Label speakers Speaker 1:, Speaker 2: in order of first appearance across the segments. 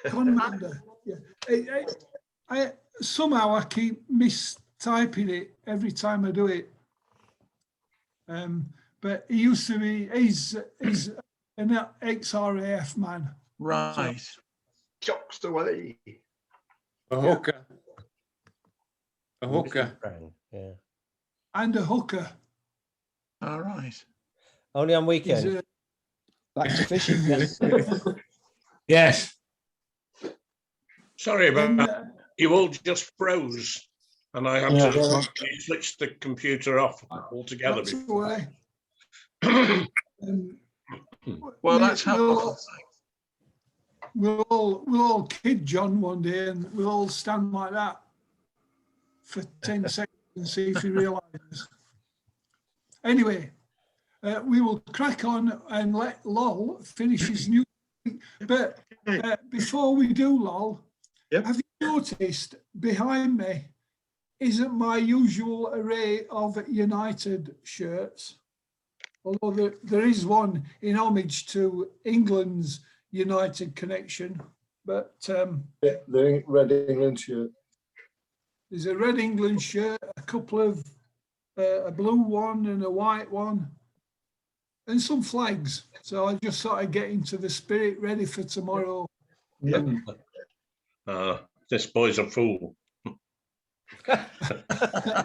Speaker 1: Conmander. Yeah. I somehow I keep mistyping it every time I do it. But he used to be. He's an ex-RAF man.
Speaker 2: Right.
Speaker 3: Jocks away.
Speaker 4: A hooker. A hooker.
Speaker 5: Yeah.
Speaker 1: And a hooker.
Speaker 2: All right.
Speaker 5: Only on
Speaker 1: He's
Speaker 5: weekends.
Speaker 6: Back to fishing. Yes.
Speaker 4: Yes.
Speaker 7: Sorry about
Speaker 1: in,
Speaker 7: that. You all just froze, and I had to switch the computer off altogether.
Speaker 1: That's away.
Speaker 2: Well, that's helpful.
Speaker 1: We'll all kid John one day, and we'll all stand like that for 10 seconds and see if he realises. Anyway, we will crack on and let Lol finish his new. But before we do, Lol, have you noticed behind me isn't my usual array of United shirts? Although there is one in homage to England's United connection, but
Speaker 8: the Red England shirt.
Speaker 1: There's a Red England shirt, a couple of a blue one and a white one, and some flags. So I just sort of get into the spirit, ready for tomorrow.
Speaker 7: This boy's a fool.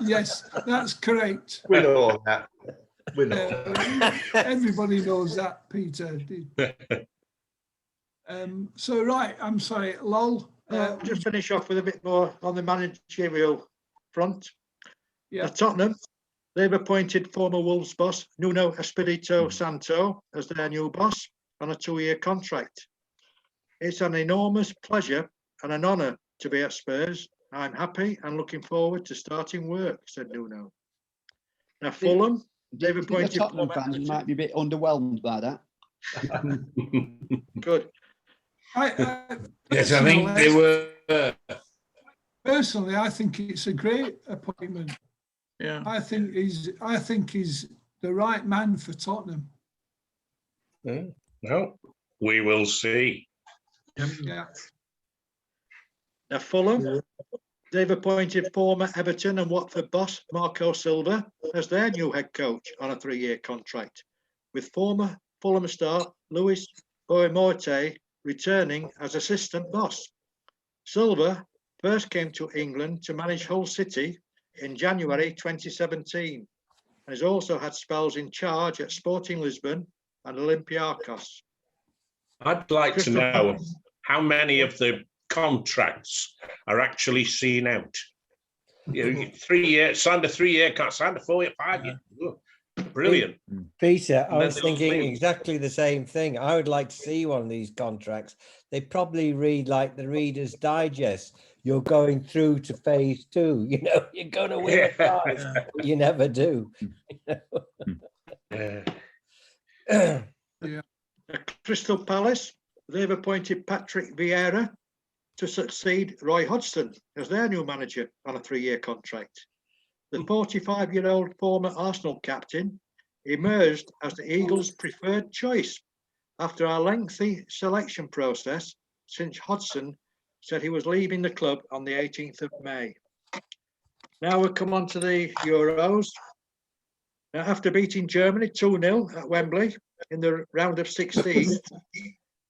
Speaker 1: Yes, that's correct.
Speaker 3: We know that. We know.
Speaker 1: Everybody knows that, Peter. So right, I'm sorry, Lol.
Speaker 9: Just finish off with a bit more on the managerial front. At Tottenham, they've appointed former Wolves boss Nuno Espirito Santo as their new boss on a 2-year contract. It's an enormous pleasure and an honour to be at Spurs. I'm happy and looking forward to starting work, said Nuno. Now, Fulham, they've appointed...
Speaker 6: The Tottenham fans might be a bit underwhelmed by that.
Speaker 9: Good.
Speaker 4: Yes, I think they were.
Speaker 1: Personally, I think it's a great appointment.
Speaker 2: Yeah.
Speaker 1: I think he's the right man for Tottenham.
Speaker 7: Well, we will see.
Speaker 1: Yeah.
Speaker 9: Now, Fulham, they've appointed former Everton and Watford boss Marco Silva as their new head coach on a 3-year contract, with former Fulham star Luis Boimorte returning as assistant boss. Silva first came to England to manage Hull City in January 2017 and has also had spells in charge at Sporting Lisbon and Olympiacos.
Speaker 7: I'd like to know how many of the contracts are actually seen out. 3 years, signed a 3-year, signed a 4-year, 5-year. Brilliant.
Speaker 5: Peter, I was thinking exactly the same thing. I would like to see one of these contracts. They probably read like the Reader's Digest. You're going through to phase 2. You know, you're going to win a prize, but you never do.
Speaker 9: Crystal Palace, they've appointed Patrick Vieira to succeed Roy Hodgson as their new manager on a 3-year contract. The 45-year-old former Arsenal captain emerged as the Eagles' preferred choice after a lengthy selection process since Hodgson said he was leaving the club on the 18th of May. Now we come on to the Euros. Now, after beating Germany 2-0 at Wembley in the round of 16,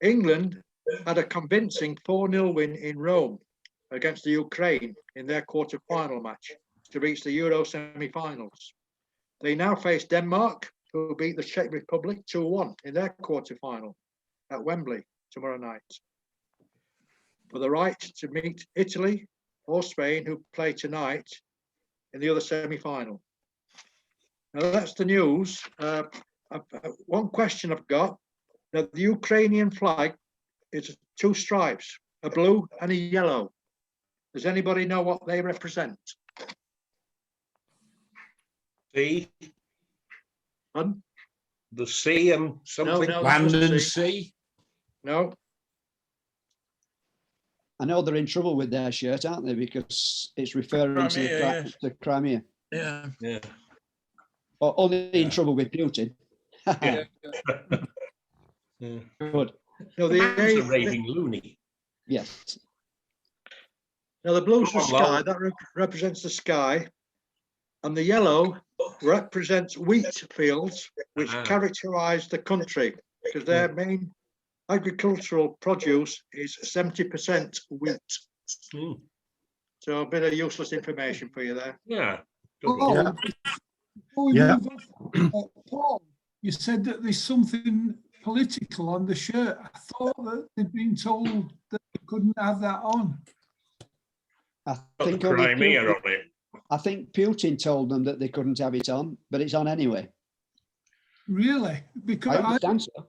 Speaker 9: England had a convincing 4-0 win in Rome against the Ukraine in their quarter-final match to reach the Euro semi-finals. They now face Denmark, who beat the Czech Republic 2-1 in their quarter-final at Wembley tomorrow night, for the right to meet Italy or Spain, who play tonight in the other semi-final. Now that's the news. One question I've got. Now, the Ukrainian flag is 2 stripes, a blue and a yellow. Does anybody know what they represent?
Speaker 7: Sea.
Speaker 9: Pardon?
Speaker 7: The sea and something.
Speaker 9: No,
Speaker 4: Land
Speaker 9: not
Speaker 4: and
Speaker 9: the
Speaker 4: sea.
Speaker 9: No.
Speaker 6: I know they're in trouble with their shirt, aren't they? Because it's referring
Speaker 2: Crimea,
Speaker 6: to Crimea.
Speaker 2: Yeah.
Speaker 7: Yeah.
Speaker 6: Or only in trouble with Putin.
Speaker 7: Yeah.
Speaker 6: Good.
Speaker 9: No,
Speaker 7: Man's a raving loony.
Speaker 6: Yes.
Speaker 9: now the blue's the
Speaker 7: Come on,
Speaker 9: sky,
Speaker 7: Lol.
Speaker 9: that represents the sky. And the yellow represents wheat fields, which
Speaker 7: Ah.
Speaker 9: characterise the country, because their main agricultural produce is 70% wheat.
Speaker 7: Hmm.
Speaker 9: So a bit of useless information for you there.
Speaker 7: Yeah. Good one.
Speaker 1: Paul, before we
Speaker 3: Yeah.
Speaker 1: move on, Paul, you said that there's something political on the shirt. I thought that they'd been told that they couldn't have that on.
Speaker 6: I
Speaker 7: Got the
Speaker 6: think only
Speaker 7: Crimea
Speaker 6: Putin,
Speaker 7: on it.
Speaker 6: I think Putin told them that they couldn't have it on, but it's on anyway.
Speaker 1: Really? Because
Speaker 6: I understand so.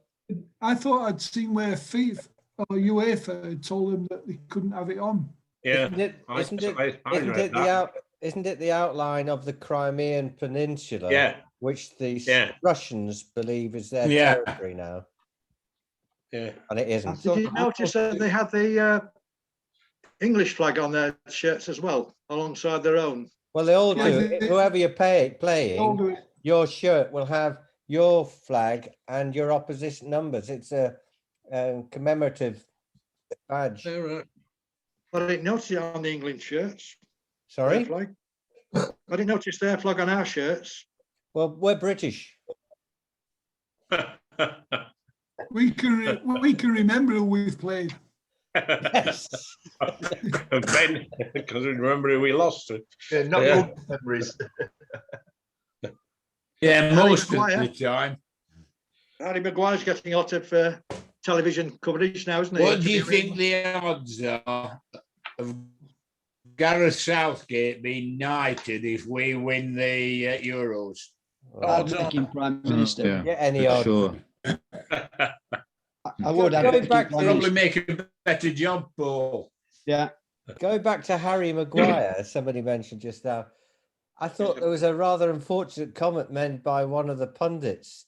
Speaker 1: I thought I'd seen where FIFA or UEFA had told them that they couldn't have it on.
Speaker 7: Yeah.
Speaker 5: Isn't it,
Speaker 7: I-
Speaker 5: isn't it,
Speaker 7: I
Speaker 5: isn't
Speaker 7: read
Speaker 5: it the
Speaker 7: that.
Speaker 5: isn't it the outline of the Crimean Peninsula?
Speaker 7: Yeah.
Speaker 5: Which the
Speaker 7: Yeah.
Speaker 5: Russians believe is their
Speaker 4: Yeah.
Speaker 5: territory now,
Speaker 7: Yeah.
Speaker 5: and it
Speaker 6: I
Speaker 5: isn't.
Speaker 9: Did
Speaker 6: thought-
Speaker 9: you notice that they had the English flag on their shirts as well, alongside their own?
Speaker 5: Well, they all
Speaker 1: Yeah,
Speaker 5: do. Whoever you're
Speaker 1: They'll
Speaker 5: playing,
Speaker 1: do it.
Speaker 5: your shirt will have your flag and your opposition numbers. It's a commemorative badge.
Speaker 7: All right.
Speaker 9: I didn't notice it on the England shirts. Their
Speaker 5: Sorry?
Speaker 9: flag. I didn't notice their flag on our shirts.
Speaker 5: Well, we're British.
Speaker 1: We can remember who we've played.
Speaker 5: Yes.
Speaker 7: And Ben, because remember who we lost to.
Speaker 3: Yeah, not
Speaker 7: Yeah.
Speaker 3: good memories.
Speaker 4: Yeah, most of
Speaker 9: Maguire.
Speaker 4: the time.
Speaker 9: Harry Maguire's getting a lot of television coverage now, isn't he?
Speaker 4: What do you think the odds are of Gareth Southgate being knighted if we win the Euros?
Speaker 9: Oh,
Speaker 6: I'd make him Prime Minister.
Speaker 5: Yeah, any odd.
Speaker 10: Sure.
Speaker 6: I would. I'd
Speaker 5: Going
Speaker 6: make him
Speaker 5: back
Speaker 6: Prime
Speaker 5: to-
Speaker 4: Probably
Speaker 6: Minister.
Speaker 4: make a better job, Paul.
Speaker 6: Yeah.
Speaker 5: Going back to Harry Maguire, somebody mentioned just now. I thought there was a rather unfortunate comment made by one of the pundits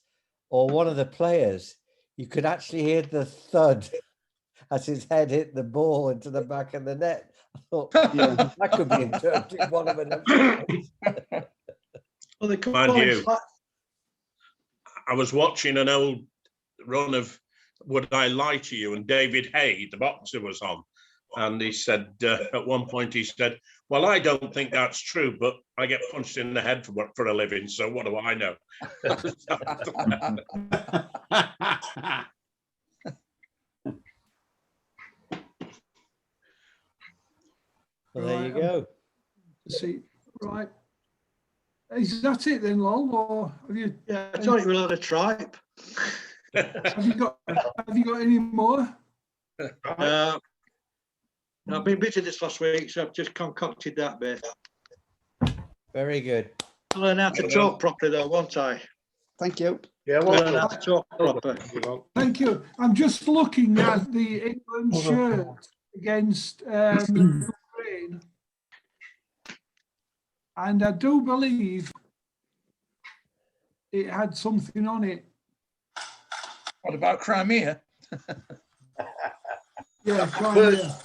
Speaker 5: or one of the players. You could actually hear the thud as his head hit the ball into the back of the net. I thought,
Speaker 6: Yeah.
Speaker 5: that could be interpreted one of a number.
Speaker 9: Well, they call
Speaker 7: Mind
Speaker 9: him
Speaker 7: you. I was watching an old run of Would I Lie to You? And David Hay, the boxer, was on. And he said, at one point, he said, well, I don't think that's true, but I get punched in the head for a living. So what do I know?
Speaker 5: Well, there you
Speaker 1: Right,
Speaker 5: go.
Speaker 1: See, right. Is that it then, Lol? Or have you
Speaker 9: Yeah, I thought it was a lot of tripe.
Speaker 1: have you got any more?
Speaker 9: I've been busy this last week, so I've just concocted that bit.
Speaker 5: Very good.
Speaker 9: I'll learn how to talk properly though, won't I?
Speaker 6: Thank you.
Speaker 3: Yeah,
Speaker 9: I'll
Speaker 3: well
Speaker 9: learn how
Speaker 3: done.
Speaker 9: to talk proper.
Speaker 1: Thank you. I'm just looking at the England shirt against Ukraine, and I do believe it had something on it.
Speaker 2: What about Crimea?
Speaker 1: Yeah,
Speaker 3: Bird-
Speaker 1: Crimea.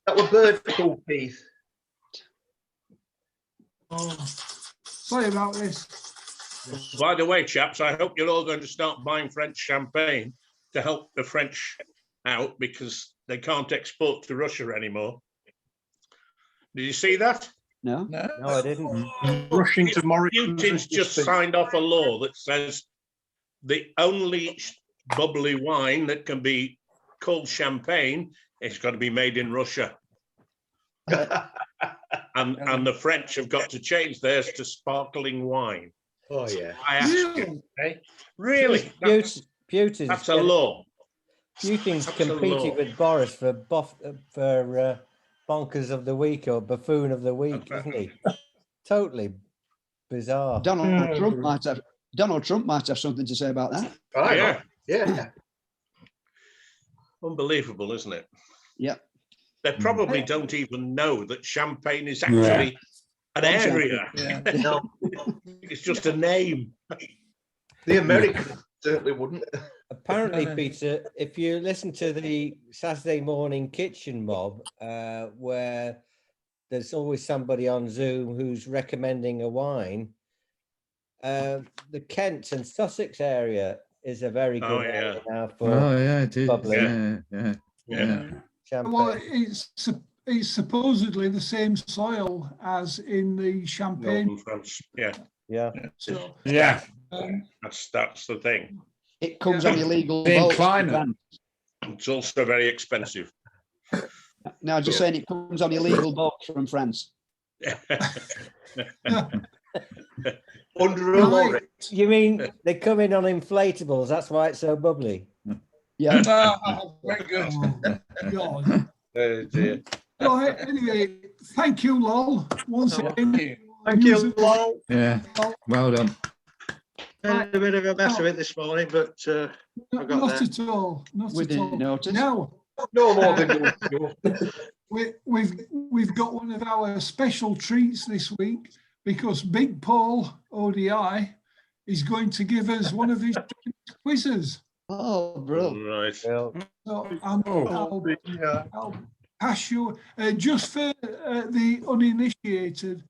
Speaker 3: That were bird call, Keith.
Speaker 1: Oh, sorry about this.
Speaker 7: By the way, chaps, I hope you're all going to start buying French champagne to help the French out because they can't export to Russia anymore. Did you see that?
Speaker 6: No.
Speaker 2: No.
Speaker 5: No, I didn't.
Speaker 3: Rushing to Morrison.
Speaker 7: Putin's just signed off a law that says the only bubbly wine that can be called champagne is got to be made in Russia. And the French have got to change theirs to sparkling wine.
Speaker 3: Oh, yeah.
Speaker 7: I ask you, eh? Really?
Speaker 5: Putin's
Speaker 7: That's a law.
Speaker 5: Putin's
Speaker 7: That's a
Speaker 5: competing
Speaker 7: law.
Speaker 5: with Boris for bonkers of the week or buffoon of the week, isn't he? Totally bizarre.
Speaker 6: Donald Trump might have something to say about that.
Speaker 3: Oh,
Speaker 7: Yeah,
Speaker 3: yeah.
Speaker 7: unbelievable, isn't it?
Speaker 6: Yeah.
Speaker 7: They probably don't even know that champagne is actually an area.
Speaker 2: Yeah.
Speaker 3: No,
Speaker 7: It's just a name.
Speaker 3: the Americans certainly wouldn't.
Speaker 5: Apparently, Peter, if you listen to the Saturday morning kitchen mob, where there's always somebody on Zoom who's recommending a wine, the Kent and Sussex area is a very good
Speaker 7: Oh, yeah.
Speaker 5: area now for
Speaker 2: Oh, yeah, it is.
Speaker 5: Bubbly.
Speaker 2: Yeah, yeah. Yeah.
Speaker 1: Well,
Speaker 5: champagne.
Speaker 1: it's supposedly the same soil as in the Champagne.
Speaker 7: Northern France. Yeah,
Speaker 5: Yeah.
Speaker 1: So,
Speaker 4: Yeah,
Speaker 7: that's the thing.
Speaker 6: It comes on illegal
Speaker 4: Same
Speaker 6: boats. from
Speaker 4: climate.
Speaker 6: France.
Speaker 7: It's also very expensive.
Speaker 6: No, just saying it comes on illegal boats from France.
Speaker 3: Under a lorry.
Speaker 1: right.
Speaker 5: You mean they come in on inflatables? That's why it's so bubbly.
Speaker 6: Yeah.
Speaker 2: Ah,
Speaker 7: Very good.
Speaker 1: Oh, God.
Speaker 7: Oh, dear.
Speaker 1: Right, anyway, thank you, Lol, once again.
Speaker 3: Thank you, Lol.
Speaker 2: Yeah, well done.
Speaker 9: Had a bit of a mess of it this morning, but I got
Speaker 1: Not
Speaker 9: there.
Speaker 1: at all, not
Speaker 6: We
Speaker 1: at
Speaker 6: didn't
Speaker 1: all.
Speaker 6: notice.
Speaker 1: Now,
Speaker 3: No more than you.
Speaker 1: we've got one of our special treats this week because Big Paul ODI is going to give us one of his quizzes.
Speaker 6: Oh, bro.
Speaker 7: Right.
Speaker 1: So I'll pass you, just for the uninitiated,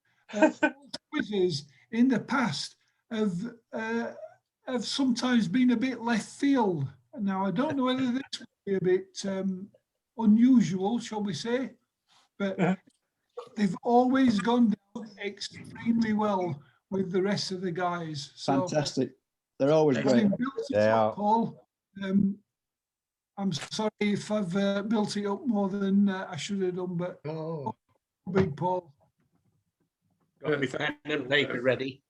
Speaker 1: quizzes in the past have sometimes been a bit left field. Now, I don't know whether this will be a bit unusual, shall we say, but they've always gone down extremely well with the rest of the guys. So,
Speaker 6: Fantastic. They're always great.
Speaker 1: having built it
Speaker 5: They
Speaker 1: up,
Speaker 5: are.
Speaker 1: Paul, I'm sorry if I've built it up more than I should have done, but
Speaker 3: Oh,
Speaker 1: Big Paul.
Speaker 7: Got me pen and paper ready.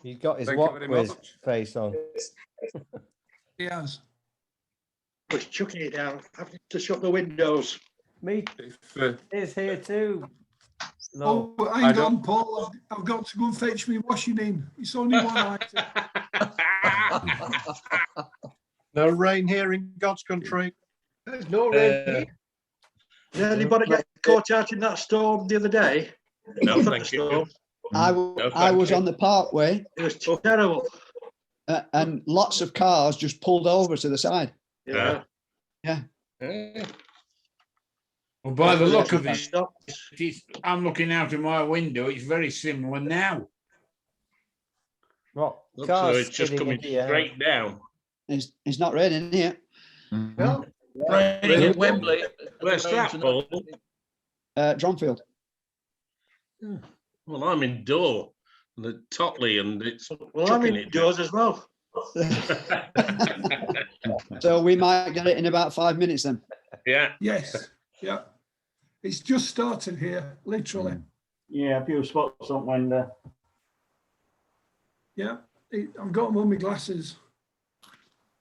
Speaker 5: He's got his
Speaker 2: Thank you
Speaker 5: what
Speaker 2: very
Speaker 5: quiz
Speaker 2: much.
Speaker 5: face on.
Speaker 1: He has.
Speaker 9: Was chucking it down, having to shut the windows.
Speaker 5: Me
Speaker 2: If,
Speaker 5: is here too. No.
Speaker 1: Oh,
Speaker 2: I
Speaker 1: hang
Speaker 2: don't-
Speaker 1: on, Paul. I've got to go and fetch me washing in. It's only one item.
Speaker 8: No rain here in God's country.
Speaker 3: there's no rain here.
Speaker 9: Did anybody get caught out in that storm the other day?
Speaker 7: No, thank you.
Speaker 6: I
Speaker 7: thank
Speaker 6: was
Speaker 7: you.
Speaker 6: on the parkway
Speaker 9: It was terrible.
Speaker 6: and lots of cars just pulled over to the side.
Speaker 9: Yeah.
Speaker 4: well, by the look of it,
Speaker 9: Stopped.
Speaker 4: I'm looking out of my window, it's very similar now.
Speaker 5: What?
Speaker 7: Looks as though
Speaker 5: Cars
Speaker 7: it's just
Speaker 5: skidding
Speaker 7: coming
Speaker 5: into your house.
Speaker 7: straight down.
Speaker 6: It's not raining here.
Speaker 3: No,
Speaker 2: Raining
Speaker 3: at
Speaker 2: Wembley.
Speaker 7: Where's that, Paul?
Speaker 6: Dronfield.
Speaker 7: Well, I'm indoor, the Totley, and it's
Speaker 9: Well, I'm
Speaker 7: chucking it.
Speaker 9: indoors as well.
Speaker 6: So we might get it in about 5 minutes then.
Speaker 7: Yeah.
Speaker 1: Yes. Yeah. It's just started here, literally.
Speaker 10: Yeah, a few spots on window.
Speaker 1: Yeah. I've got them on my glasses.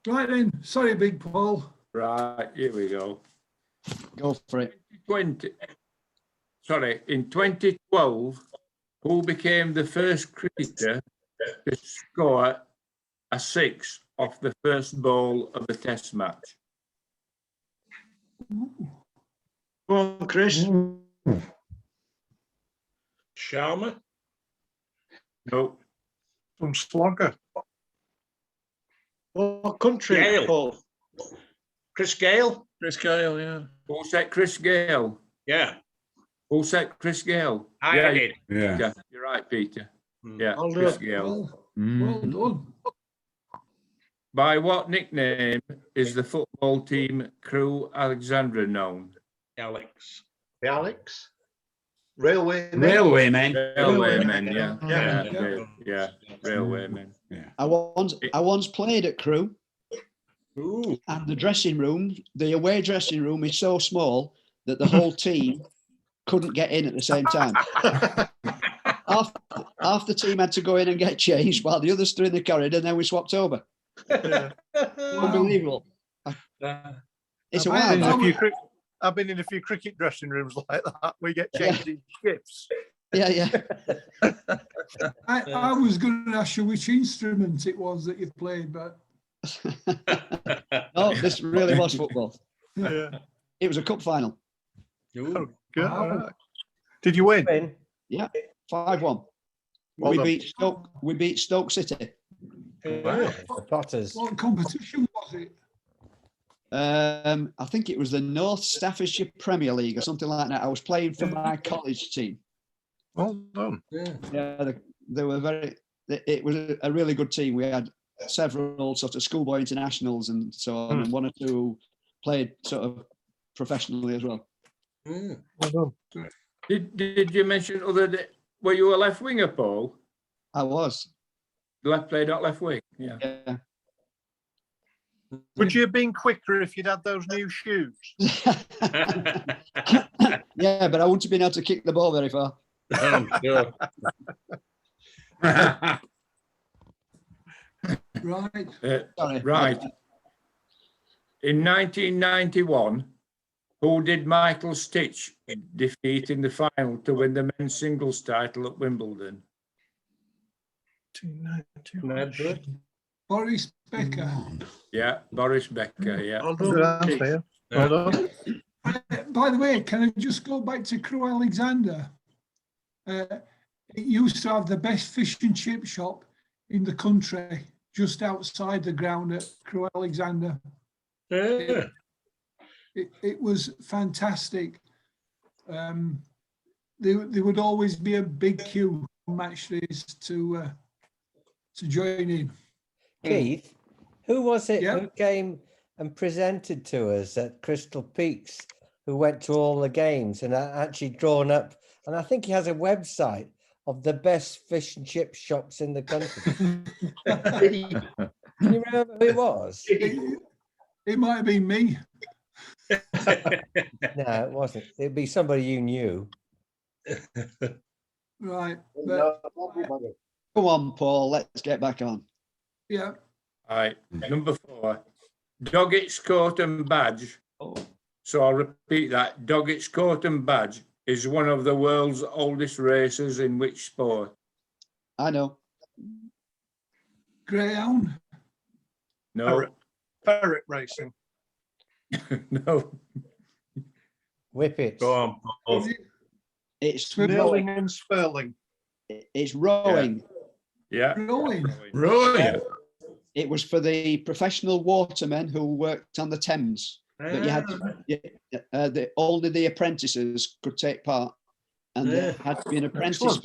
Speaker 1: Right then. Sorry, Big Paul.
Speaker 2: Right, here we go.
Speaker 6: Go for it.
Speaker 2: In 2012, who became the first cricketer to score a six off the first ball of a test match?
Speaker 9: Go on, Chris.
Speaker 7: Sharma?
Speaker 2: No,
Speaker 8: Some slogger.
Speaker 9: What country,
Speaker 7: Gale.
Speaker 9: Paul?
Speaker 7: Chris Gale?
Speaker 8: Chris Gale, yeah.
Speaker 2: who said Chris Gale?
Speaker 7: Yeah,
Speaker 2: Who said Chris Gale?
Speaker 7: I
Speaker 2: yeah,
Speaker 7: did.
Speaker 2: yeah, you're right, Peter.
Speaker 7: Mm.
Speaker 2: Yeah,
Speaker 9: Well
Speaker 2: Chris
Speaker 9: done.
Speaker 2: Gale.
Speaker 1: Well done.
Speaker 2: By what nickname is the football team Crew Alexandra known?
Speaker 7: Alex.
Speaker 3: the Alex. Railway.
Speaker 4: Railwaymen.
Speaker 2: Railwaymen, yeah.
Speaker 7: Yeah.
Speaker 2: Yeah, railwaymen.
Speaker 6: I once played at Crewe,
Speaker 7: Ooh.
Speaker 6: and the away dressing room is so small that the whole team couldn't get in at the same time. Half the team had to go in and get changed while the others stood in the corridor, and then we swapped over. Unbelievable. It's a
Speaker 1: I've
Speaker 6: while
Speaker 1: been
Speaker 6: back.
Speaker 8: I've been in a few cricket dressing rooms like that. We get changed in shifts.
Speaker 6: Yeah.
Speaker 1: I was going to ask you which instrument it was that you played, but
Speaker 6: No, this really was football.
Speaker 8: Yeah.
Speaker 6: It was a cup final,
Speaker 7: Ooh.
Speaker 8: Good.
Speaker 1: Wow.
Speaker 8: all right. Did you win?
Speaker 5: Win.
Speaker 6: 5-1.
Speaker 8: Well done.
Speaker 6: We beat Stoke City.
Speaker 7: Wow.
Speaker 5: The Potters.
Speaker 1: what competition was it?
Speaker 6: I think it was the North Staffordshire Premier League or something like that. I was playing for my college team.
Speaker 8: Well done.
Speaker 6: Yeah, they were very. It was a really good team. We had several sort of schoolboy internationals and so on, and one or two played sort of professionally as well.
Speaker 7: Mm.
Speaker 2: Did you mention were you a left winger, Paul?
Speaker 6: I was.
Speaker 2: Left play, not left wing. Yeah.
Speaker 6: Yeah.
Speaker 8: Would you have been quicker if you'd had those new shoes?
Speaker 6: Yeah, but I wouldn't have been able to kick the ball very far.
Speaker 7: I'm sure.
Speaker 1: Right.
Speaker 6: Sorry.
Speaker 2: Right. In 1991, who did Michael Stitch defeat in the final to win the men's singles title at Wimbledon?
Speaker 1: Boris Becker.
Speaker 2: Yeah, Boris Becker. Yeah.
Speaker 8: Good answer, yeah. Well done.
Speaker 1: By the way, can I just go back to Crewe Alexander? It used to have the best fish and chip shop in the country, just outside the ground at Crewe Alexander.
Speaker 7: Yeah.
Speaker 1: It was fantastic. There would always be a big queue on match days to join in.
Speaker 5: Keith, who was it
Speaker 1: Yeah.
Speaker 5: who came and presented to us at Crystal Peaks, who went to all the games and actually drawn up, and I think he has a website of the best fish and chip shops in the country. Can you remember who it was?
Speaker 1: It might have been me.
Speaker 5: No, it wasn't. It'd be somebody you knew.
Speaker 1: Right. But,
Speaker 6: Come on, Paul, let's get back on.
Speaker 1: yeah.
Speaker 2: All right. Number 4, Doggett's Coat and Badge. So I'll repeat that. Doggett's Coat and Badge is one of the world's oldest races in which sport?
Speaker 6: I know.
Speaker 1: Greyhound.
Speaker 2: No.
Speaker 8: Ferret racing.
Speaker 2: No.
Speaker 5: Whippets.
Speaker 7: Go on, Paul.
Speaker 6: It's
Speaker 8: Stirling and Spurling.
Speaker 6: It's rowing.
Speaker 2: Yeah.
Speaker 1: Rowing.
Speaker 7: Right.
Speaker 6: It was for the professional watermen who worked on the Thames. But you had only the apprentices could take part, and they had to be an apprentice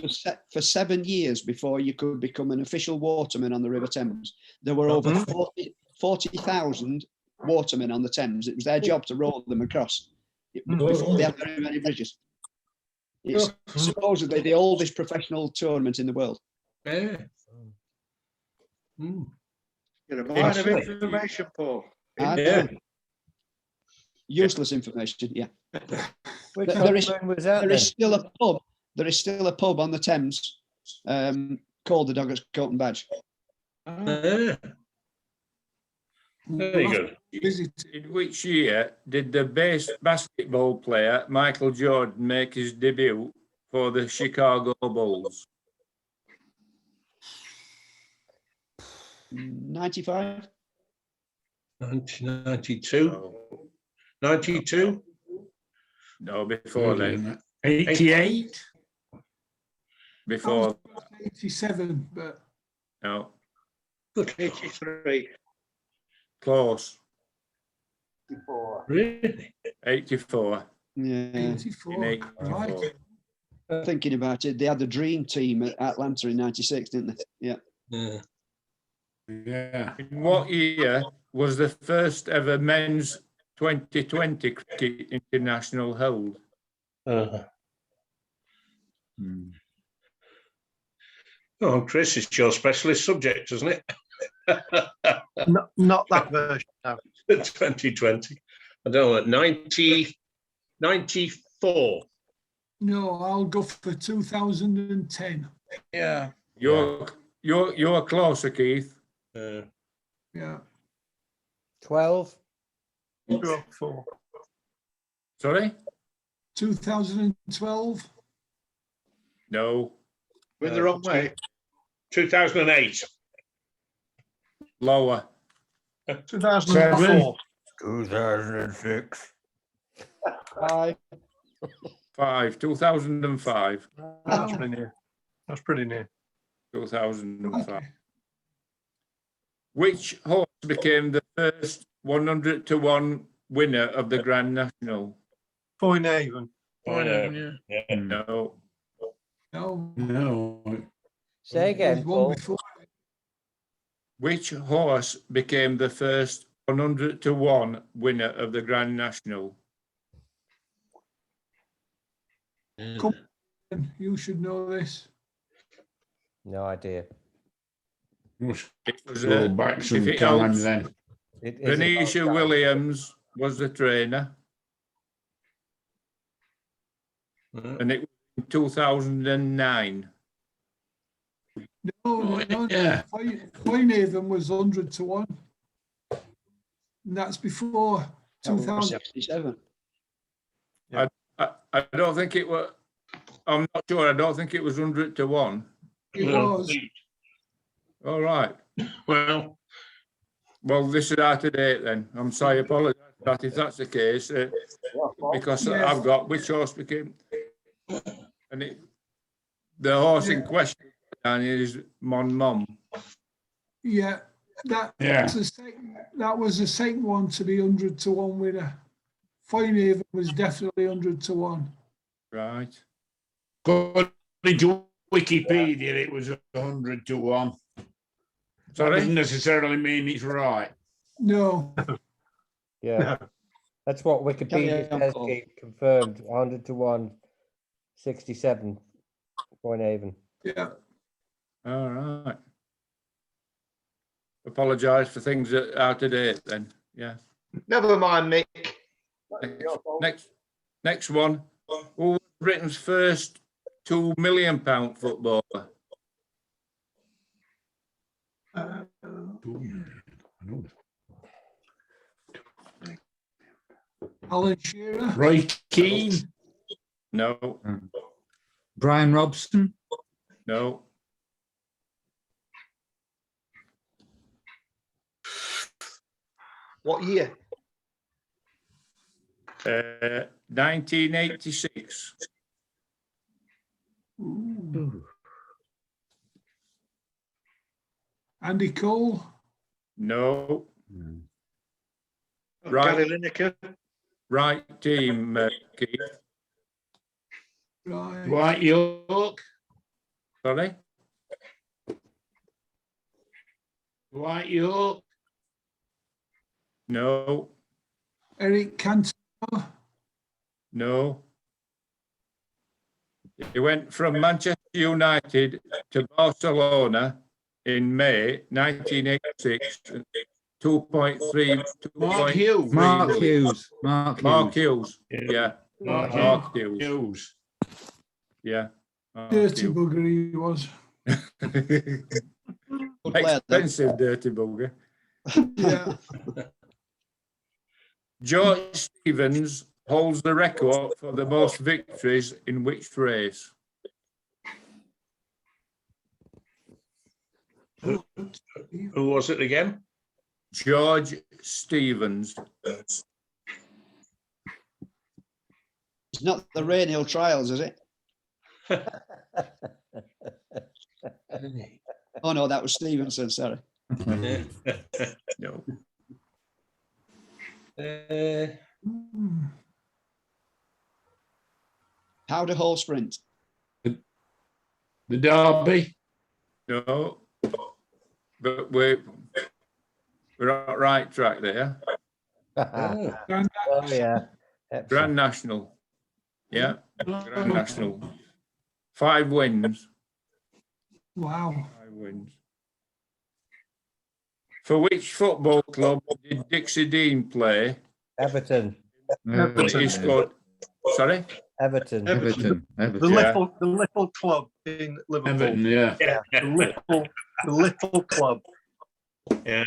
Speaker 6: for 7 years before you could become an official waterman on the River Thames. There were over 40,000 watermen on the Thames. It was their job to row them across before they had very many bridges. It's supposedly the oldest professional tournament in the world.
Speaker 7: Yeah.
Speaker 9: You're a mine of information, Paul.
Speaker 6: And,
Speaker 7: Yeah.
Speaker 6: useless information, yeah.
Speaker 5: Which
Speaker 6: There is-
Speaker 5: one was that
Speaker 6: There
Speaker 5: then?
Speaker 6: is still a pub. There is still a pub on the Thames called the Doggett's Coat and Badge.
Speaker 7: Yeah. Very good.
Speaker 2: In which year did the basketball player Michael Jordan make his debut for the Chicago Bulls?
Speaker 6: 95?
Speaker 7: 1992.
Speaker 2: No,
Speaker 7: 92.
Speaker 2: no, before then.
Speaker 4: 88.
Speaker 2: Before,
Speaker 1: 87, but
Speaker 2: no,
Speaker 7: Good.
Speaker 9: 83.
Speaker 2: close.
Speaker 7: Really?
Speaker 2: 84.
Speaker 6: Yeah.
Speaker 1: 84.
Speaker 2: In 84.
Speaker 1: Right.
Speaker 6: Thinking about it, they had the dream team at Atlanta in 96, didn't they? Yeah.
Speaker 7: Yeah.
Speaker 4: Yeah.
Speaker 2: In what year was the first ever men's 2020 cricket international held?
Speaker 7: Oh, Chris, it's your specialist subject, isn't it?
Speaker 8: Not that version, no.
Speaker 7: 2020. I don't know, 94.
Speaker 1: No, I'll go for 2010.
Speaker 8: Yeah.
Speaker 2: You're closer, Keith.
Speaker 1: Yeah.
Speaker 5: 12.
Speaker 8: 4.
Speaker 2: Sorry?
Speaker 1: 2012.
Speaker 2: No,
Speaker 9: Went the wrong way.
Speaker 7: 2008.
Speaker 2: lower.
Speaker 8: 2004.
Speaker 5: 2006.
Speaker 2: 2005.
Speaker 8: That's pretty near. That's pretty near.
Speaker 2: 2005. Which horse became the first 100-to-1 winner of the Grand National?
Speaker 8: Foynaven.
Speaker 2: No.
Speaker 1: No.
Speaker 4: No.
Speaker 5: Say again,
Speaker 1: There's one
Speaker 5: Paul.
Speaker 1: before.
Speaker 2: Which horse became the first 100 to 1 winner of the Grand National?
Speaker 1: Come on, you should know this.
Speaker 5: No idea.
Speaker 4: Must
Speaker 2: It was
Speaker 4: go back
Speaker 2: if
Speaker 4: some
Speaker 2: it
Speaker 4: time
Speaker 2: helps,
Speaker 4: then.
Speaker 5: It is
Speaker 2: Venetia
Speaker 5: about time.
Speaker 2: Williams was the trainer, and it was in 2009.
Speaker 1: No,
Speaker 4: Oh,
Speaker 1: no,
Speaker 4: yeah.
Speaker 1: Foynhaven was 100 to 1. And that's before
Speaker 6: That was
Speaker 1: 2000.
Speaker 6: 67.
Speaker 2: I don't think it was. I'm not sure. I don't think it was 100 to 1.
Speaker 1: It
Speaker 7: No.
Speaker 1: was.
Speaker 2: All right.
Speaker 7: Well,
Speaker 2: Well, this is out of date then. I'm sorry, apologise for that if that's the case, because
Speaker 1: Yeah.
Speaker 2: I've got which horse became, and the horse in
Speaker 1: Yeah.
Speaker 2: question and is Mon Mom.
Speaker 1: Yeah, that was the second one to be 100 to 1 winner. Foynhaven was definitely 100 to 1.
Speaker 2: Right.
Speaker 4: According to Wikipedia, it was 100 to 1. That
Speaker 2: Sorry?
Speaker 4: doesn't necessarily mean it's right.
Speaker 1: No,
Speaker 5: Yeah, that's what Wikipedia
Speaker 6: on,
Speaker 5: says.
Speaker 6: Paul.
Speaker 5: Keith, confirmed 100 to 1, 67. Foynhaven.
Speaker 1: yeah,
Speaker 2: All right. Apologise for things that are out of date then. Yeah.
Speaker 3: Never mind, Mick.
Speaker 2: Next one. Who was Britain's first £2 million footballer?
Speaker 1: Alan Shearer.
Speaker 4: Roy Keane.
Speaker 2: No,
Speaker 11: Brian Robson.
Speaker 2: no.
Speaker 3: What year?
Speaker 2: 1986.
Speaker 1: Andy Cole.
Speaker 2: No.
Speaker 9: Oh,
Speaker 2: Right.
Speaker 9: Gary Lineker.
Speaker 2: Right team, Keith.
Speaker 1: Right.
Speaker 4: Dwight York.
Speaker 2: Sorry?
Speaker 4: Dwight York.
Speaker 2: No,
Speaker 1: Eric Cantona.
Speaker 2: no. He went from Manchester United to Barcelona in May 1986. 2.3.
Speaker 4: Mark Hughes.
Speaker 11: Mark Hughes.
Speaker 2: Mark Hughes. Yeah.
Speaker 4: Mark
Speaker 2: Mark Hughes.
Speaker 4: Hughes.
Speaker 2: Yeah. Mark
Speaker 1: Dirty
Speaker 2: Hughes.
Speaker 1: bugger he was.
Speaker 6: Good player, though.
Speaker 2: Expensive dirty bugger.
Speaker 1: Yeah.
Speaker 2: George Stevens holds the record for the most victories in which race?
Speaker 7: who was it again?
Speaker 2: George Stevens.
Speaker 6: It's not the Rainhill Trials, is it? Oh, no, that was Stevenson, sorry.
Speaker 2: No.
Speaker 6: How to Hall Sprint.
Speaker 4: The Derby.
Speaker 2: No. But we're on right track there.
Speaker 5: Oh, yeah. Epsom.
Speaker 2: Grand National. Yeah. Grand National. 5 wins.
Speaker 1: Wow.
Speaker 2: 5 wins. For which football club did Dixie Dean play?
Speaker 5: Everton.
Speaker 2: He scored. Sorry?
Speaker 5: Everton.
Speaker 8: The
Speaker 2: Yeah.
Speaker 8: little club in Liverpool.
Speaker 4: Everton, yeah.
Speaker 8: The little club.
Speaker 7: Yeah.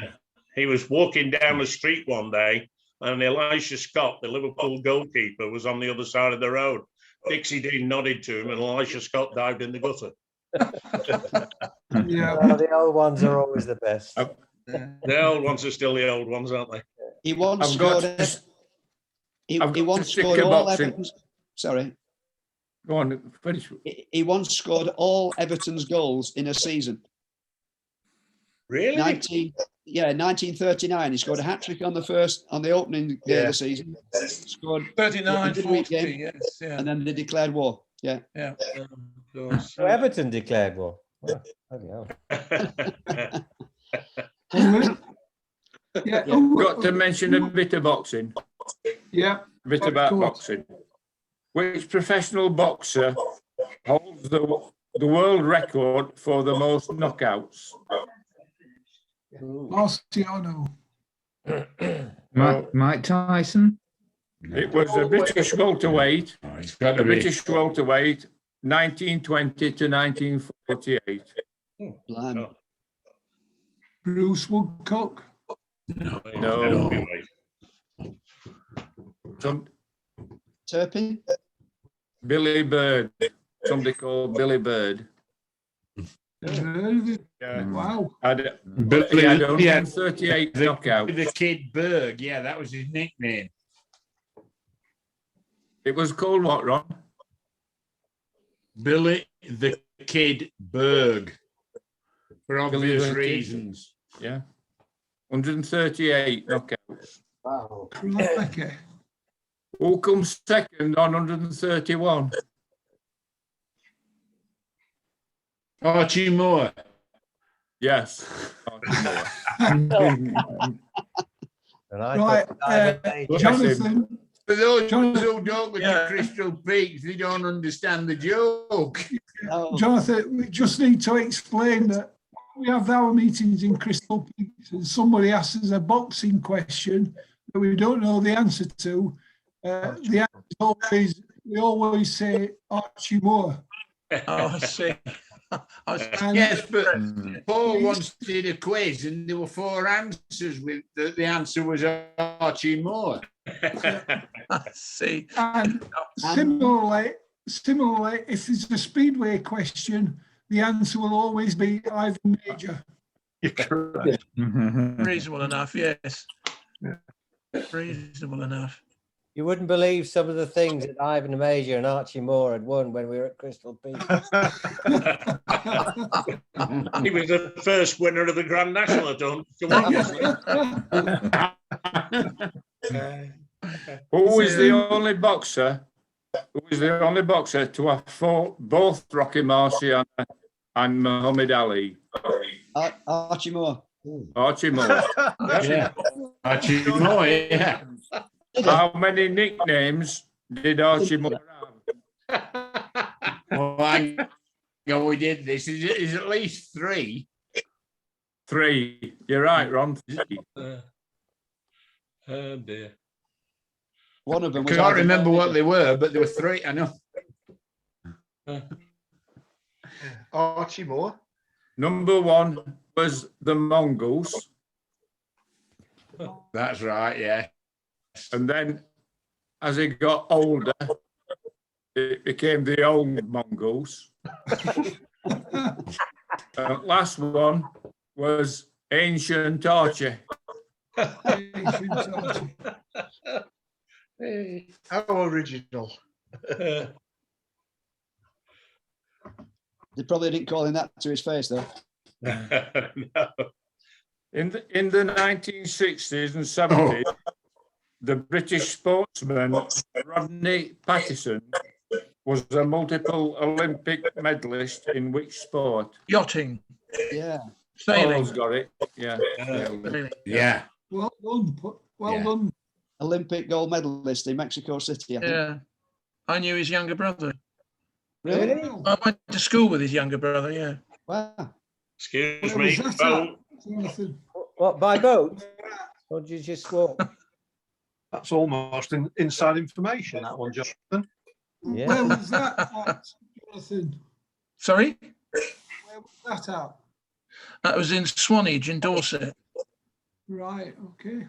Speaker 7: He was walking down the street one day and Elisha Scott, the Liverpool goalkeeper, was on the other side of the road. Dixie Dean nodded to him and Elisha Scott dived in the gutter.
Speaker 1: Yeah.
Speaker 5: Oh, the old ones are always the best.
Speaker 7: The old ones are still the old ones, aren't they?
Speaker 6: He once
Speaker 2: I've got
Speaker 6: scored.
Speaker 2: to,
Speaker 6: He
Speaker 2: I've got
Speaker 6: once
Speaker 2: to stick
Speaker 6: scored
Speaker 2: a
Speaker 6: all
Speaker 2: box in.
Speaker 6: Everton's. Sorry,
Speaker 2: go on, finish.
Speaker 6: he once scored all Everton's goals in a season.
Speaker 7: Really?
Speaker 6: 1939. He scored a hat trick on the opening day of the season. Scored
Speaker 10: 39,
Speaker 6: midweek
Speaker 10: 40,
Speaker 6: game,
Speaker 10: yes, yeah.
Speaker 6: and then they declared war. Yeah.
Speaker 10: Yeah. Of course.
Speaker 5: So Everton declared war. Wow, bloody hell.
Speaker 1: Oh, yeah,
Speaker 6: Yeah.
Speaker 1: oh,
Speaker 2: Got to mention a bit of boxing,
Speaker 1: yeah,
Speaker 2: a bit
Speaker 1: Of
Speaker 2: about
Speaker 1: course.
Speaker 2: boxing. Which professional boxer holds the world record for the most knockouts?
Speaker 1: Marciano.
Speaker 11: Mike Tyson.
Speaker 2: It was a British welterweight,
Speaker 4: Oh, it's got
Speaker 2: a
Speaker 4: to be.
Speaker 2: British welterweight, 1920 to 1948.
Speaker 6: Blimey.
Speaker 1: Bruce Woodcock.
Speaker 2: No. Some
Speaker 6: Turpin.
Speaker 2: Billy Bird, somebody called Billy Bird. Yeah.
Speaker 1: Wow.
Speaker 2: Had,
Speaker 4: Billy,
Speaker 2: he had
Speaker 4: yeah,
Speaker 2: 138
Speaker 4: the
Speaker 2: knockouts.
Speaker 4: Kid Berg. Yeah, that was his nickname.
Speaker 2: It was called what, Ron?
Speaker 4: Billy the Kid Berg. For
Speaker 2: Billy
Speaker 4: obvious
Speaker 2: the Kid.
Speaker 4: reasons.
Speaker 2: Yeah. 138 knockouts.
Speaker 10: Wow.
Speaker 1: Crikey.
Speaker 2: Who comes second on 131?
Speaker 4: Archie Moore.
Speaker 2: Yes.
Speaker 5: And I
Speaker 1: Right,
Speaker 5: thought Ivan Page-
Speaker 1: Jonathan.
Speaker 4: For those
Speaker 1: Jonathan-
Speaker 4: who don't go to Crystal Peaks, they don't understand the joke.
Speaker 6: No.
Speaker 1: Jonathan, we just need to explain that we have our meetings in Crystal Peaks and somebody asks us a boxing question that we don't know the answer to. The answer is always, we always say Archie Moore.
Speaker 12: Oh, I see.
Speaker 1: And
Speaker 4: Yes, but Paul once did a quiz and there were 4 answers with the answer was Archie Moore.
Speaker 12: I see.
Speaker 1: And similarly, if there's a speedway question, the answer will always be Ivan Major.
Speaker 8: You're correct.
Speaker 12: Reasonable enough, yes. Reasonable enough.
Speaker 5: You wouldn't believe some of the things that Ivan Major and Archie Moore had won when we were at Crystal Peaks.
Speaker 7: He was the first winner of the Grand National, I don't.
Speaker 2: Who was the only boxer? Who was the only boxer to have fought both Rocky Marciano and Muhammad Ali?
Speaker 6: Archie Moore.
Speaker 2: Archie Moore.
Speaker 4: Yeah. Archie Moore, yeah.
Speaker 2: How many nicknames did Archie Moore have?
Speaker 4: Well, I know we did this. Is at least 3.
Speaker 2: 3. You're right, Ron. 3.
Speaker 7: Oh dear.
Speaker 6: One of them
Speaker 4: I
Speaker 6: was.
Speaker 4: can't
Speaker 6: Ivan
Speaker 4: remember what
Speaker 6: Major.
Speaker 4: they were, but there were 3. I know.
Speaker 3: Archie Moore.
Speaker 2: Number 1 was the Mongols,
Speaker 4: That's right, yeah.
Speaker 2: and then as he got older, it became the old Mongols. Last one was Ancient Archie.
Speaker 3: Hey, how original.
Speaker 6: They probably didn't call him that to his face, though.
Speaker 7: No.
Speaker 2: In the 1960s and 70s, the British sportsman Rodney Pattison was a multiple Olympic medalist in which sport?
Speaker 12: Yachting,
Speaker 6: Yeah.
Speaker 12: sailing.
Speaker 2: Paul's got it. Yeah.
Speaker 12: Sailing.
Speaker 4: Yeah.
Speaker 1: Well done, well
Speaker 4: Yeah.
Speaker 1: done.
Speaker 6: Olympic gold medalist in Mexico City, I think.
Speaker 12: Yeah. I knew his younger brother.
Speaker 6: Really?
Speaker 12: I went to school with his younger brother, yeah.
Speaker 6: Wow.
Speaker 7: Excuse
Speaker 1: Where
Speaker 7: me.
Speaker 1: was that
Speaker 7: Phone.
Speaker 1: at, Jonathan?
Speaker 5: What, by boat? Or did you just walk?
Speaker 8: That's almost inside information, that one, Jonathan.
Speaker 5: Yeah.
Speaker 1: Where was that at, Jonathan?
Speaker 12: Sorry?
Speaker 1: Where was that at?
Speaker 12: That was in Swanage in Dorset.
Speaker 1: Right, okay.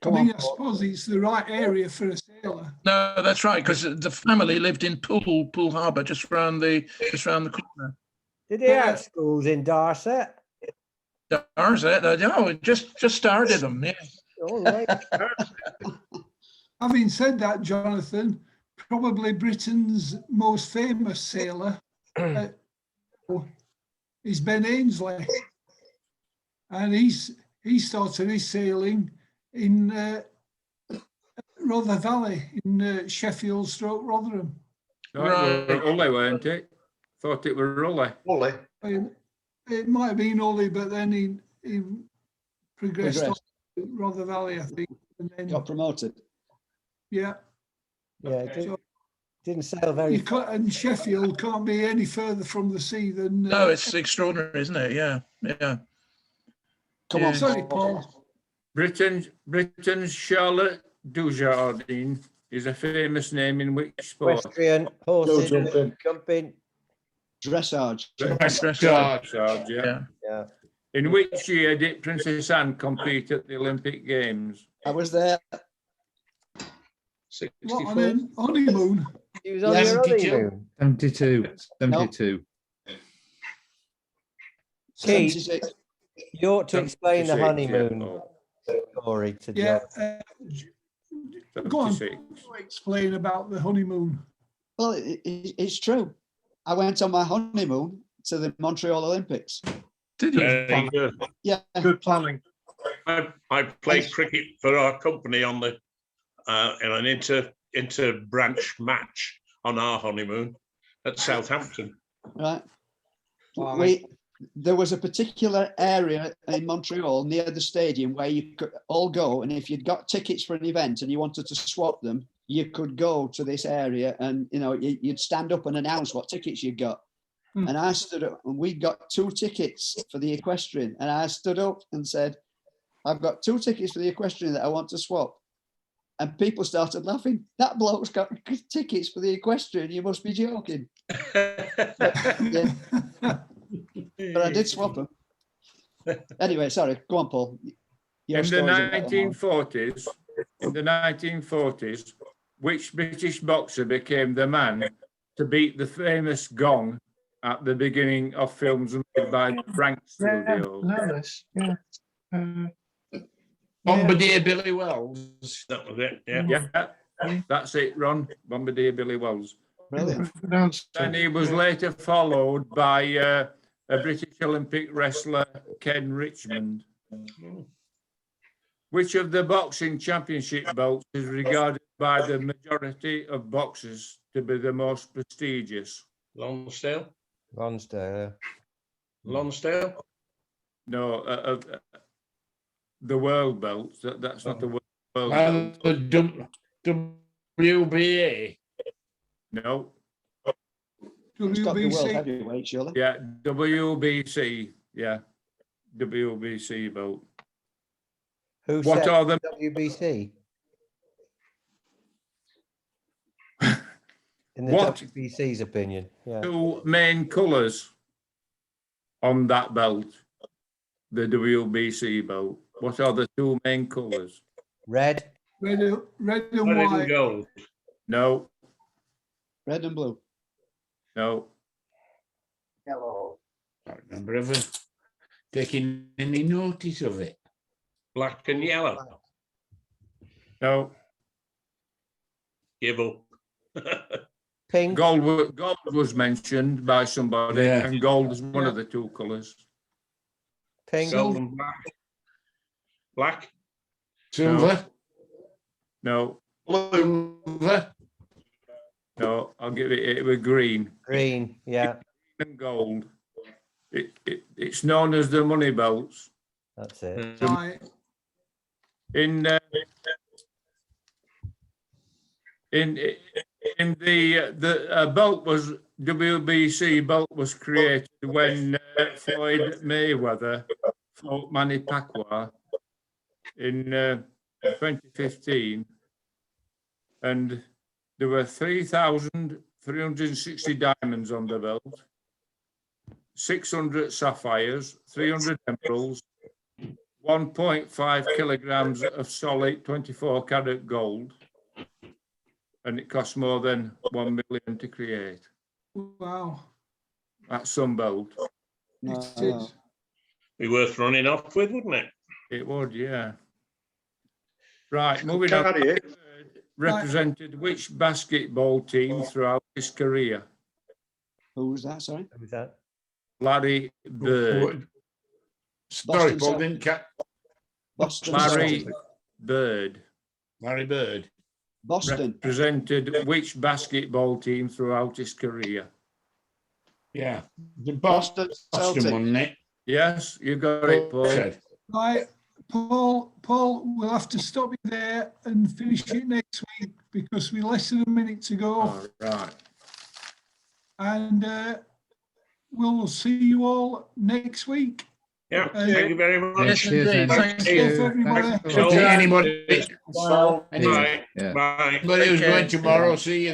Speaker 6: Come
Speaker 1: I mean,
Speaker 6: on,
Speaker 1: I suppose it's the right area for a sailor.
Speaker 12: No, that's right, because the family lived in Poole Harbour, just round the corner.
Speaker 5: Did they have schools in Dorset?
Speaker 12: Dorset, no, just started them, yeah.
Speaker 5: All right.
Speaker 1: Having said that, Jonathan, probably Britain's most famous sailor is Ben Ainsley. And he started his sailing in Rother Valley in Sheffield stroke Rotherham.
Speaker 2: No, it were Raleigh, weren't it? Thought it were Raleigh.
Speaker 3: Wally.
Speaker 1: it might have been Ollie, but then he progressed on
Speaker 6: Progressed.
Speaker 1: to Rother Valley, I think. And then,
Speaker 6: Got promoted.
Speaker 1: yeah,
Speaker 5: Yeah, it
Speaker 1: so
Speaker 5: didn't sail very
Speaker 1: you
Speaker 5: far.
Speaker 1: can't, and Sheffield can't be any further from the sea than.
Speaker 12: No, it's extraordinary, isn't it? Yeah, yeah.
Speaker 6: Come on,
Speaker 1: Sorry,
Speaker 6: Paul.
Speaker 1: Paul.
Speaker 2: Britain's Charlotte Dujardin is a famous name in which sport?
Speaker 5: Equestrian, horses,
Speaker 10: jumping.
Speaker 5: jumping.
Speaker 6: Dressage.
Speaker 2: Dressage, yeah.
Speaker 12: Yeah.
Speaker 5: Yeah.
Speaker 2: In which year did Princess Anne compete at the Olympic Games?
Speaker 6: I was there.
Speaker 1: What, on a honeymoon?
Speaker 5: He was on
Speaker 6: Yes.
Speaker 5: your honeymoon.
Speaker 11: 72. 72.
Speaker 5: Keith,
Speaker 6: 76.
Speaker 5: you ought to explain the
Speaker 2: 76,
Speaker 5: honeymoon
Speaker 2: yeah.
Speaker 5: story to
Speaker 1: Yeah.
Speaker 5: Joe.
Speaker 1: Go on.
Speaker 2: 76.
Speaker 1: Explain about the honeymoon.
Speaker 6: Well, it's true. I went on my honeymoon to the Montreal Olympics.
Speaker 12: Did you?
Speaker 7: Very good.
Speaker 6: Yeah.
Speaker 8: Good planning.
Speaker 7: I played cricket for our company on the in an inter-branch match on our honeymoon at Southampton.
Speaker 6: Right. There was a particular area in Montreal near the stadium where you could all go, and if you'd got tickets for an event and you wanted to swap them, you could go to this area, and you'd stand up and announce what tickets you got. And I stood up, and we got 2 tickets for the equestrian, and I stood up and said, "I've got 2 tickets for the equestrian that I want to swap." And people started laughing. That bloke's got tickets for the equestrian. You must be joking. Yeah. But I did swap them. Anyway, sorry. Go on, Paul. Your
Speaker 2: In the
Speaker 6: story's about the
Speaker 2: 1940s, which British boxer became the man to beat the famous gong at the beginning of films made by Frank Studios?
Speaker 8: Yeah.
Speaker 4: Bombardier Billy Wells.
Speaker 7: That was it. Yeah.
Speaker 2: Yeah, that's it, Ron. Bombardier Billy Wells.
Speaker 6: Brilliant.
Speaker 2: And he was later followed by a British Olympic wrestler, Ken Richmond. Which of the boxing championship belts is regarded by the majority of boxers to be the most prestigious?
Speaker 7: Lonsdale.
Speaker 5: Lonsdale.
Speaker 7: Lonsdale.
Speaker 2: No, the world belts. That's not the world belt.
Speaker 4: And the WBA.
Speaker 2: No.
Speaker 6: It's got the world
Speaker 1: WBC.
Speaker 6: heavyweight, surely.
Speaker 2: Yeah, WBC. Yeah, WBC belt.
Speaker 5: Who
Speaker 2: What
Speaker 5: said
Speaker 2: are the
Speaker 5: WBC? In the
Speaker 2: What?
Speaker 5: WBC's opinion, yeah.
Speaker 2: 2 main colours on that belt? The WBC belt. What are the 2 main colours?
Speaker 5: Red,
Speaker 1: Red and
Speaker 7: Red and
Speaker 1: white.
Speaker 7: gold.
Speaker 2: No,
Speaker 6: Red and blue.
Speaker 2: no.
Speaker 10: Yellow.
Speaker 4: I don't remember ever taking any notice of it.
Speaker 7: Black and yellow.
Speaker 2: No,
Speaker 7: Give up.
Speaker 5: pink,
Speaker 2: gold was mentioned by somebody,
Speaker 4: Yeah.
Speaker 2: and gold is one of the 2 colours.
Speaker 5: pink,
Speaker 7: Gold and black. Black.
Speaker 4: Silver.
Speaker 2: No,
Speaker 4: Silver.
Speaker 2: no, I'll give it was green
Speaker 5: green, yeah,
Speaker 2: and gold. It's known as the money belts.
Speaker 5: that's it.
Speaker 1: Right.
Speaker 2: In the belt was WBC belt was created when Floyd Mayweather fought Manny Pacquiao in 2015, and there were 3,360 diamonds on the belt, 600 sapphires, 300 emeralds, 1.5 kilograms of solid 24-karat gold, and it cost more than 1 million to create.
Speaker 1: Wow.
Speaker 2: That's some belt.
Speaker 6: No,
Speaker 1: It
Speaker 6: no.
Speaker 1: is.
Speaker 7: Be worth running off with, wouldn't it?
Speaker 2: It would, yeah. Right, moving on.
Speaker 9: Carry it.
Speaker 2: Represented which basketball team throughout his career?
Speaker 6: Who was that? Sorry.
Speaker 5: Who's that?
Speaker 2: Larry Bird.
Speaker 4: Sorry,
Speaker 6: Boston
Speaker 4: Paul,
Speaker 6: Celtics.
Speaker 4: didn't catch.
Speaker 6: Boston.
Speaker 2: Larry
Speaker 6: Celtics.
Speaker 2: Bird.
Speaker 4: Larry Bird.
Speaker 6: Boston.
Speaker 2: Represented which basketball team throughout his career?
Speaker 4: Yeah. The
Speaker 6: Boston
Speaker 4: Boston,
Speaker 6: Celtics.
Speaker 4: wasn't it?
Speaker 2: Yes, you got it, Paul.
Speaker 4: Said.
Speaker 1: Right, Paul, we'll have to stop you there and finish it next week because we're less than a minute to go.
Speaker 2: All right.
Speaker 1: And we'll see you all next week.
Speaker 7: Yeah, thank you very much.
Speaker 12: Yes,
Speaker 11: Cheers,
Speaker 12: indeed.
Speaker 11: then.
Speaker 12: Thank
Speaker 1: Thank
Speaker 12: you.
Speaker 1: you, everybody.
Speaker 11: Thanks a
Speaker 7: So-
Speaker 11: lot.
Speaker 4: Anybody
Speaker 7: Bye.
Speaker 11: Yeah.
Speaker 7: Bye.
Speaker 4: anybody who's
Speaker 12: Take care.
Speaker 4: going tomorrow, see you.